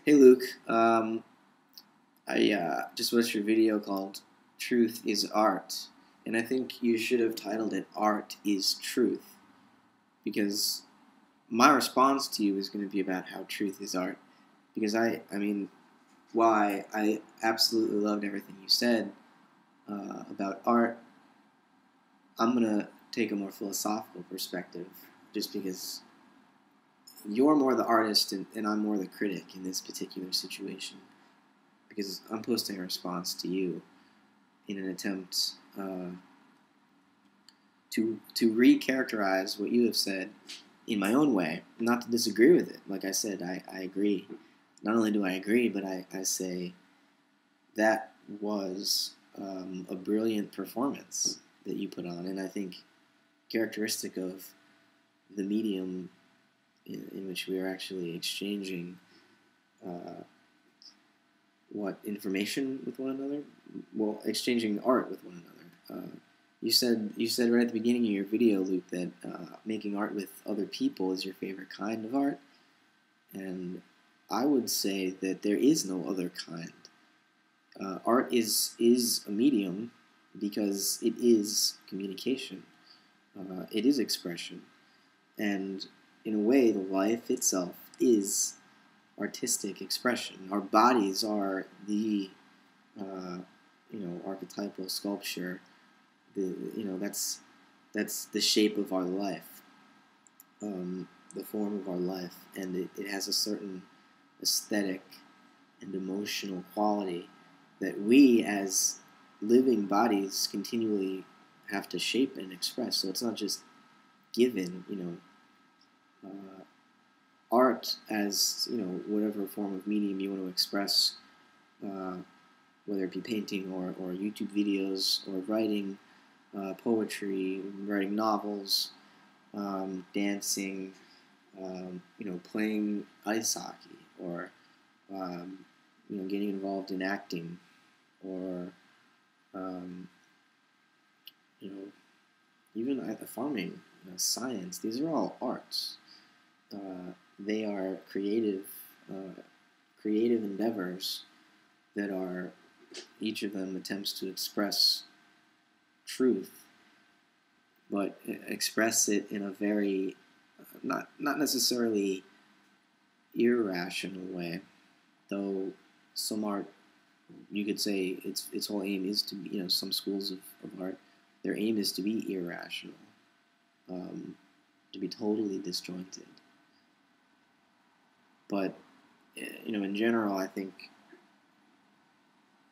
Hey Luke, I just watched your video called "Truth is Art," and I think you should have titled it "Art is Truth," because my response to you is going to be about how truth is art. Because while I absolutely loved everything you said about art, I'm gonna take a more philosophical perspective, just because you're more the artist and I'm more the critic in this particular situation. Because I'm posting a response to you in an attempt to recharacterize what you have said in my own way, not to disagree with it. Like I said, I agree. Not only do I agree, but I say that was a brilliant performance that you put on, and I think characteristic of the medium in which we are actually exchanging information with one another. Well, exchanging art with one another. You said right at the beginning of your video, Luke, that making art with other people is your favorite kind of art, and I would say that there is no other kind. Art is a medium because it is communication. It is expression, and in a way, the life itself is artistic expression. Our bodies are the archetypal sculpture. That's the shape of our life, the form of our life, and it has a certain aesthetic and emotional quality that we as living bodies continually have to shape and express. So it's not just given, art as, whatever form of medium you want to express, whether it be painting or YouTube videos or writing, poetry, writing novels, dancing, playing ice hockey, or getting involved in acting, or you know, even farming, science. These are all arts. They are creative endeavors that are, each of them attempts to express truth, but express it in a very not necessarily irrational way, though some art, you could say its whole aim is to be, some schools of art, their aim is to be irrational, to be totally disjointed. But in general, I think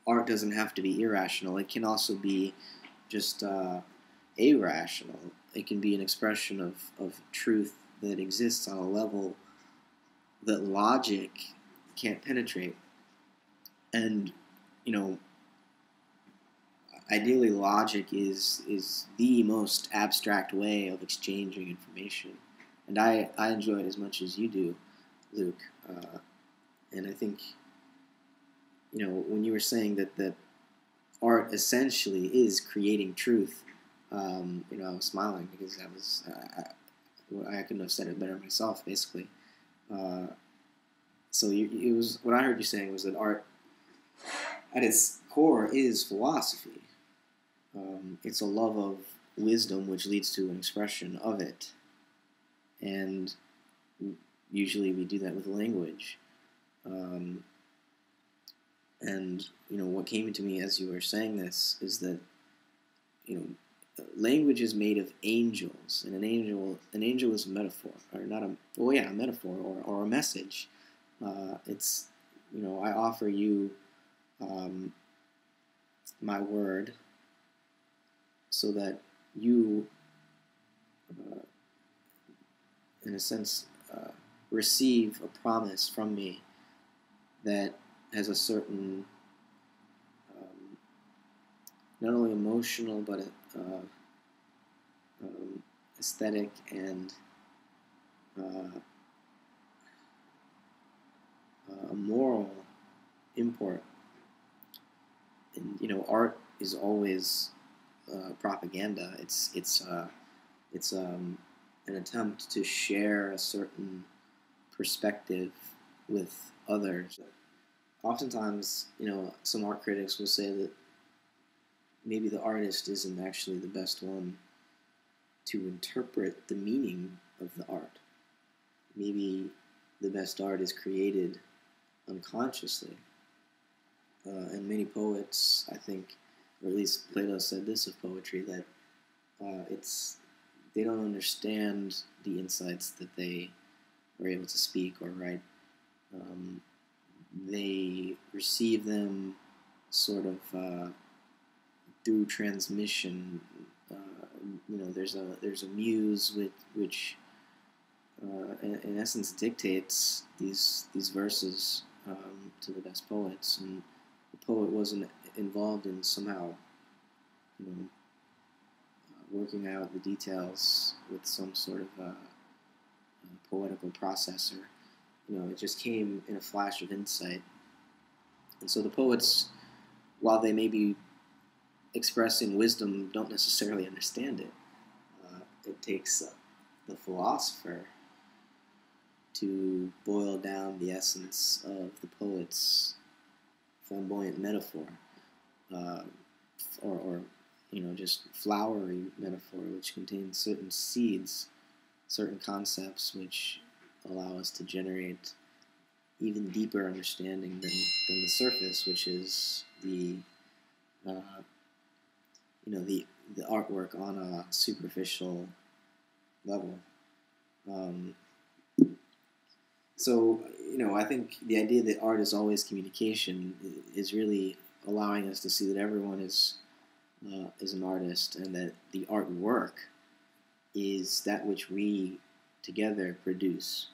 art doesn't have to be irrational. It can also be just irrational. It can be an expression of truth that exists on a level that logic can't penetrate. And, ideally logic is the most abstract way of exchanging information. And I enjoy it as much as you do, Luke. And I think, when you were saying that art essentially is creating truth, I was smiling because I couldn't have said it better myself, basically. So it was, what I heard you saying was that art, at its core, is philosophy. It's a love of wisdom which leads to an expression of it, and usually we do that with language. And what came to me as you were saying this is that language is made of angels, and an angel is a metaphor, or not a metaphor, or a message. It's I offer you my word so that you, in a sense, receive a promise from me that has a certain not only emotional but aesthetic and a moral import. And art is always propaganda. It's an attempt to share a certain perspective with others. Oftentimes, some art critics will say that maybe the artist isn't actually the best one to interpret the meaning of the art. Maybe the best art is created unconsciously. And many poets, I think, or at least Plato said this of poetry, that they don't understand the insights that they are able to speak or write. They receive them sort of through transmission. There's a muse which in essence dictates these verses to the best poets, and the poet wasn't involved in somehow working out the details with some sort of poetical processor. It just came in a flash of insight. And so the poets, while they may be expressing wisdom, don't necessarily understand it. It takes the philosopher to boil down the essence of the poet's flamboyant metaphor, or just flowery metaphor, which contains certain seeds, certain concepts which allow us to generate even deeper understanding than the surface, which is the artwork on a superficial level. So I think the idea that art is always communication is really allowing us to see that everyone is an artist, and that the artwork is that which we together produce.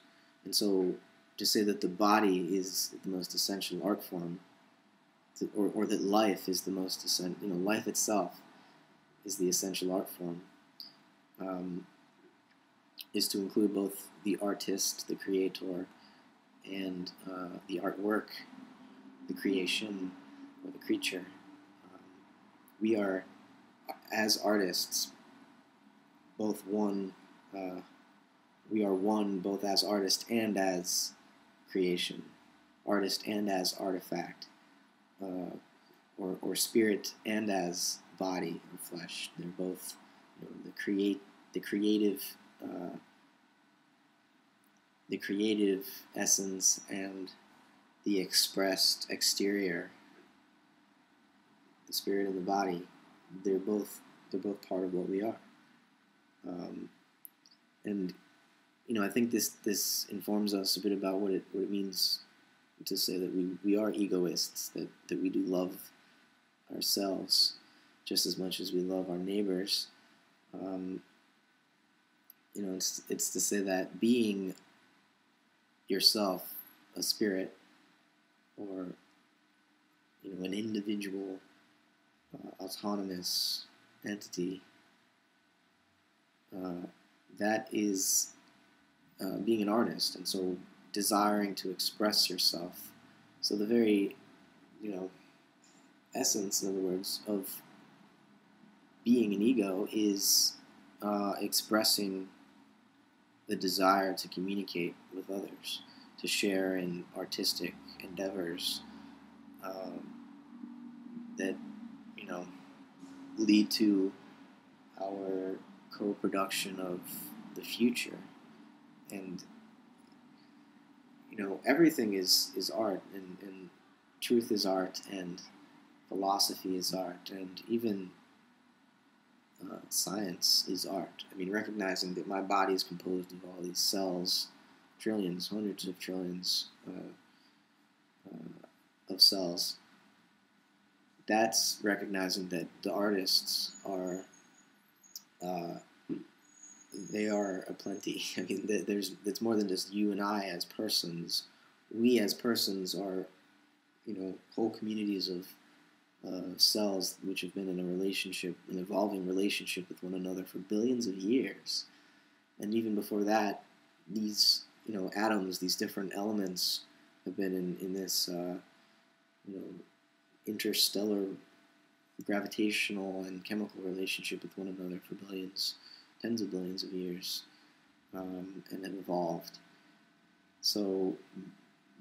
And so to say that the body is the most essential art form, or that life is the most essential, life itself is the essential art form, is to include both the artist, the creator, and the artwork, the creation, or the creature. We are, as artists, both one. We are one both as artist and as creation, artist and as artifact, or spirit and as body or flesh. They're both the creative essence and the expressed exterior, the spirit and the body. They're both part of what we are. And I think this informs us a bit about what it means to say that we are egoists, that we do love ourselves just as much as we love our neighbors. It's to say that being yourself a spirit, or an individual autonomous entity, that is being an artist, and so desiring to express yourself. So the very essence, in other words, of being an ego is expressing the desire to communicate with others, to share in artistic endeavors that lead to our co-production of the future. And everything is art, and truth is art, and philosophy is art, and even science is art. I mean, recognizing that my body is composed of all these cells, trillions, hundreds of trillions of cells. That's recognizing that the artists are they are aplenty. I mean, it's more than just you and I as persons. We as persons are, whole communities of cells which have been in a relationship, an evolving relationship with one another for billions of years. And even before that, these, atoms, these different elements have been in this, interstellar gravitational and chemical relationship with one another for billions, tens of billions of years, and have evolved. So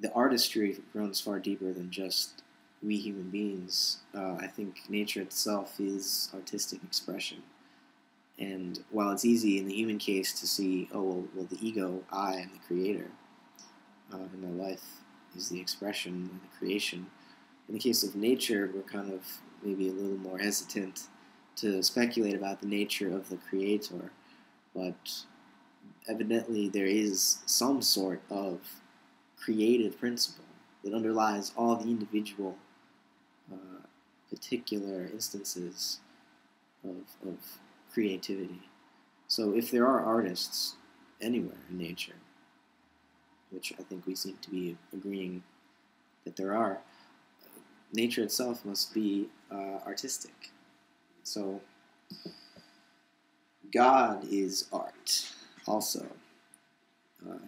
the artistry runs far deeper than just we human beings. I think nature itself is artistic expression. And while it's easy in the human case to see, oh, well the ego, I am the creator, and my life is the expression and the creation. In the case of nature, we're kind of maybe a little more hesitant to speculate about the nature of the creator, but evidently there is some sort of creative principle that underlies all the individual particular instances of creativity. So if there are artists anywhere in nature, which I think we seem to be agreeing that there are, nature itself must be artistic. So God is art also.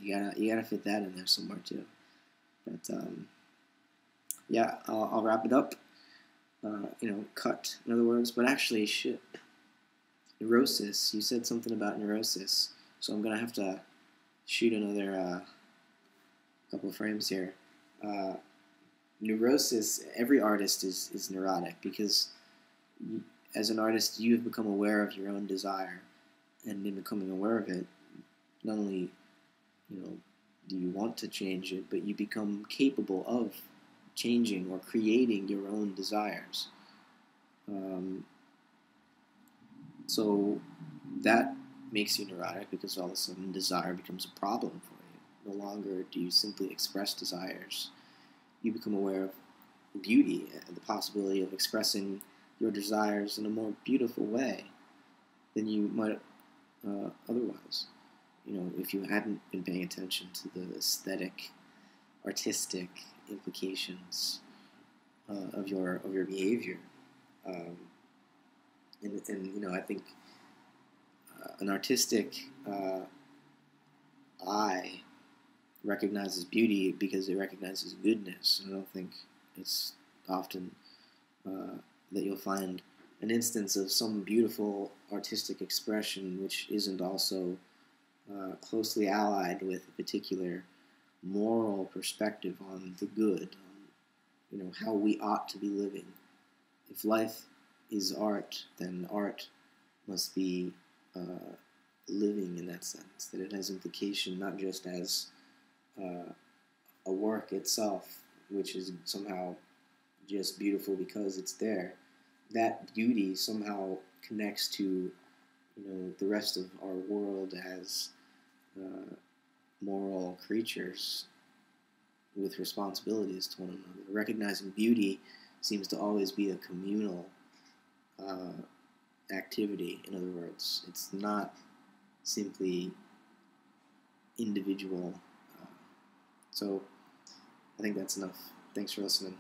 You gotta fit that in there somewhere too. But yeah, I'll wrap it up. Cut, in other words. But actually, shit. Neurosis. You said something about neurosis, so I'm gonna have to shoot another couple of frames here. Neurosis. Every artist is neurotic because, as an artist, you have become aware of your own desire, and in becoming aware of it, not only do you want to change it, but you become capable of changing or creating your own desires. So that makes you neurotic because all of a sudden desire becomes a problem for you. No longer do you simply express desires. You become aware of beauty and the possibility of expressing your desires in a more beautiful way than you might otherwise. If you hadn't been paying attention to the aesthetic, artistic implications of your behavior, and I think an artistic eye recognizes beauty because it recognizes goodness. I don't think it's often that you'll find an instance of some beautiful artistic expression which isn't also closely allied with a particular moral perspective on the good, on how we ought to be living. If life is art, then art must be living in that sense, that it has implication not just as a work itself, which is somehow just beautiful because it's there. That beauty somehow connects to the rest of our world as moral creatures with responsibilities to one another. Recognizing beauty seems to always be a communal activity. In other words, it's not simply individual. So I think that's enough. Thanks for listening.